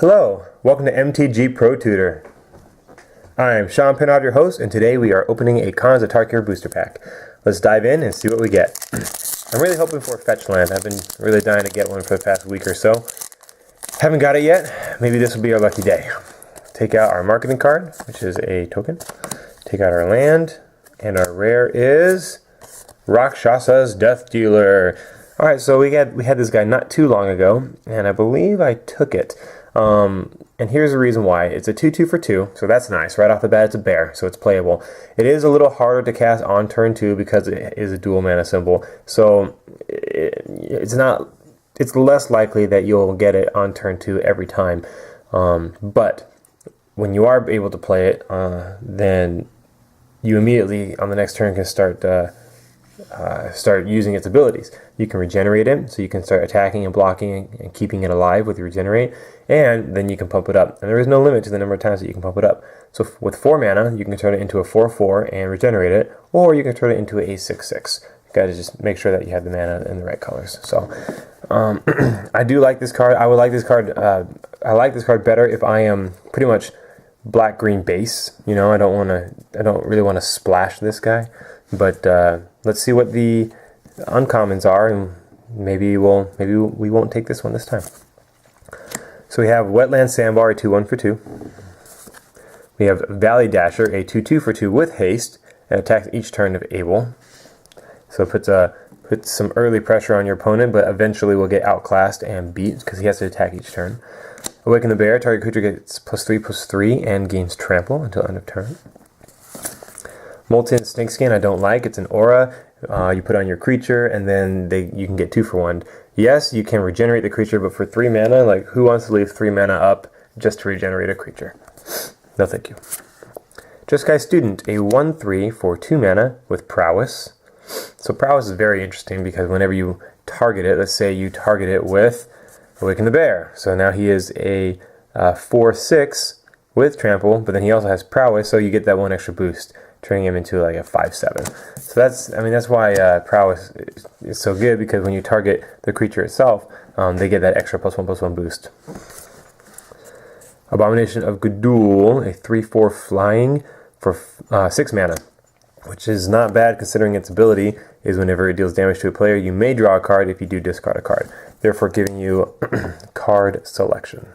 Hello, welcome to MTG Pro Tutor. I'm Sean Pinard, your host, and today we are opening a Khans of Tarkir booster pack. Let's dive in and see what we get. I'm really hoping for a fetch land. I've been really dying to get one for the past week or so. Haven't got it yet. Maybe this will be our lucky day. Take out our marketing card, which is a token. Take out our land, and our rare is Rakshasa's Death Dealer. Alright, so we had this guy not too long ago, and I believe I took it. And here's the reason why. It's a 2/2 for 2, so that's nice. Right off the bat, it's a bear, so it's playable. It is a little harder to cast on turn 2 because it is a dual mana symbol. So it's less likely that you'll get it on turn 2 every time. But when you are able to play it, then you immediately on the next turn can start using its abilities. You can regenerate it, so you can start attacking and blocking and keeping it alive with your regenerate, and then you can pump it up. And there is no limit to the number of times that you can pump it up. So with 4 mana, you can turn it into a 4/4 and regenerate it, or you can turn it into a 6/6. You gotta just make sure that you have the mana in the right colors. So I do like this card. I would like this card. I like this card better if I am pretty much black-green base. You know, I don't really want to splash this guy. But let's see what the uncommons are, and maybe we won't take this one this time. So we have Wetland Sandbar, a 2/1 for 2. We have Valley Dasher, a 2/2 for 2 with haste, and attacks each turn if able. So it puts some early pressure on your opponent, but eventually will get outclassed and beat because he has to attack each turn. Awaken the Bear, target creature gets +3/+3 and gains trample until end of turn. Molten Snakeskin I don't like. It's an aura. You put on your creature, and then you can get 2 for 1. Yes, you can regenerate the creature, but for 3 mana, like, who wants to leave 3 mana up just to regenerate a creature? No, thank you. Jeskai Student, a 1/3 for 2 mana with Prowess. So Prowess is very interesting because whenever you target it, let's say you target it with Awaken the Bear. So now he is a 4/6 with Trample, but then he also has Prowess, so you get that 1 extra boost, turning him into like a 5/7. So that's why Prowess is so good, because when you target the creature itself, they get that extra +1/+1 boost. Abomination of Gudul, a 3/4 flying for 6 mana, which is not bad considering its ability is whenever it deals damage to a player, you may draw a card if you do discard a card, therefore giving you card selection.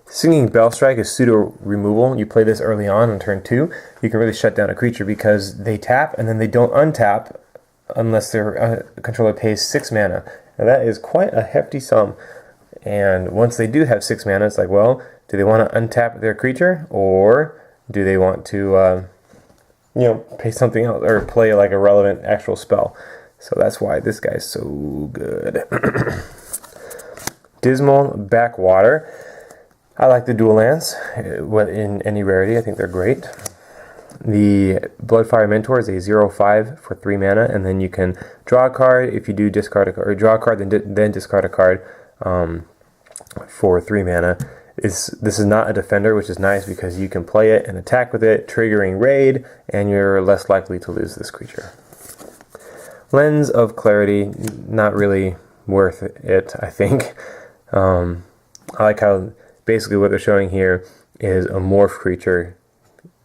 Singing Bellstrike is pseudo removal. You play this early on turn 2. You can really shut down a creature because they tap and then they don't untap unless their controller pays 6 mana. Now that is quite a hefty sum. And once they do have 6 mana, it's like, well, do they want to untap their creature, or do they want to, pay something else or play like a relevant actual spell? So that's why this guy's so good. Dismal Backwater. I like the dual lands in any rarity. I think they're great. The Bloodfire Mentor is a 0/5 for 3 mana, and then you can draw a card if you do discard a card, or draw a card then discard a card for 3 mana. This is not a defender, which is nice because you can play it and attack with it, triggering raid, and you're less likely to lose this creature. Lens of Clarity, not really worth it, I think. I like how basically what they're showing here is a morph creature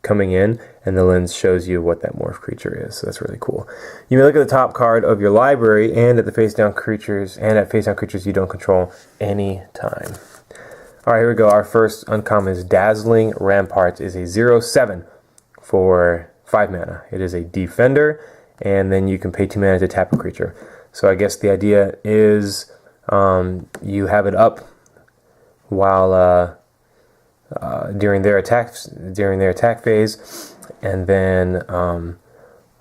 coming in, and the lens shows you what that morph creature is. So that's really cool. You may look at the top card of your library and at the face-down creatures, you don't control any time. All right, here we go. Our first uncommon is Dazzling Ramparts. Is a 0/7 for 5 mana. It is a defender, and then you can pay 2 mana to tap a creature. So I guess the idea is you have it up while during their attack phase, and then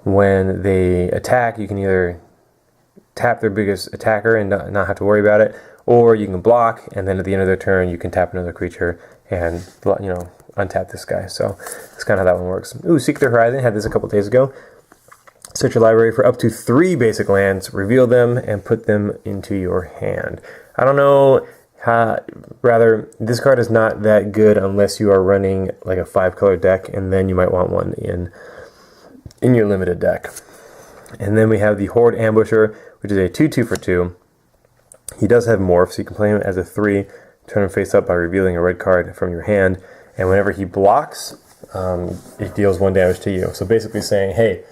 when they attack, you can either tap their biggest attacker and not have to worry about it, or you can block, and then at the end of their turn, you can tap another creature and untap this guy. So that's kind of how that one works. Ooh, Seek the Horizon, had this a couple days ago. Search your library for up to 3 basic lands, reveal them, and put them into your hand. I don't know. This card is not that good unless you are running like a 5-color deck, and then you might want one in your limited deck. And then we have the Horde Ambusher, which is a 2/2 for 2. He does have morph, so you can play him as a 3 turn him face up by revealing a red card from your hand, and whenever he blocks, it deals 1 damage to you. So basically saying, hey,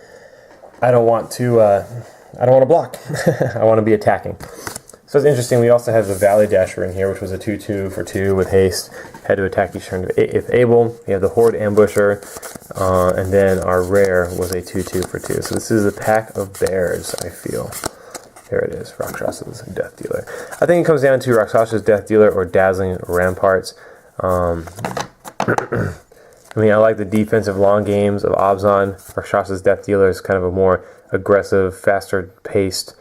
I don't want to block. I want to be attacking. So it's interesting. We also have the Valley Dasher in here, which was a 2/2 for 2 with haste. Had to attack each turn if able. We have the Horde Ambusher, and then our rare was a 2/2 for 2. So this is a pack of bears, I feel. There it is, Rakshas's Death Dealer. I think it comes down to Rakshas's Death Dealer or Dazzling Ramparts. I mean, I like the defensive long games of Abzan. Rakshas's Death Dealer is kind of a more aggressive, faster paced.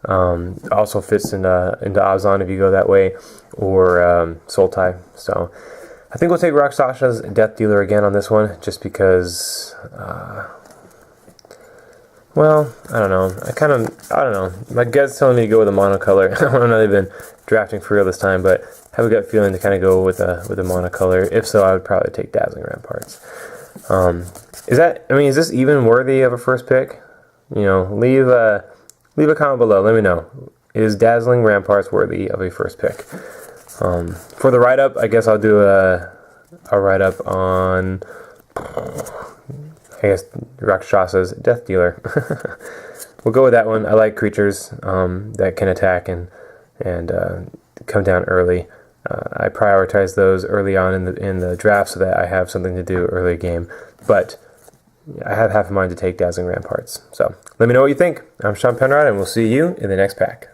Also fits into Abzan if you go that way, or Sultai. So I think we'll take Rakshas's Death Dealer again on this one, just because. Well, I don't know. I don't know. My gut's telling me to go with a monocolor. I don't know they've been drafting for real this time, but I have a gut feeling to kind of go with a monocolor. If so, I would probably take Dazzling Ramparts. Is this even worthy of a first pick? You know, leave a comment below. Let me know. Is Dazzling Ramparts worthy of a first pick? For the write-up, I guess I'll do a write-up on, I guess, Rakshas's Death Dealer. We'll go with that one. I like creatures that can attack and come down early. I prioritize those early on in the draft so that I have something to do early game. But I have half a mind to take Dazzling Ramparts. So let me know what you think. I'm Sean Penrod, and we'll see you in the next pack.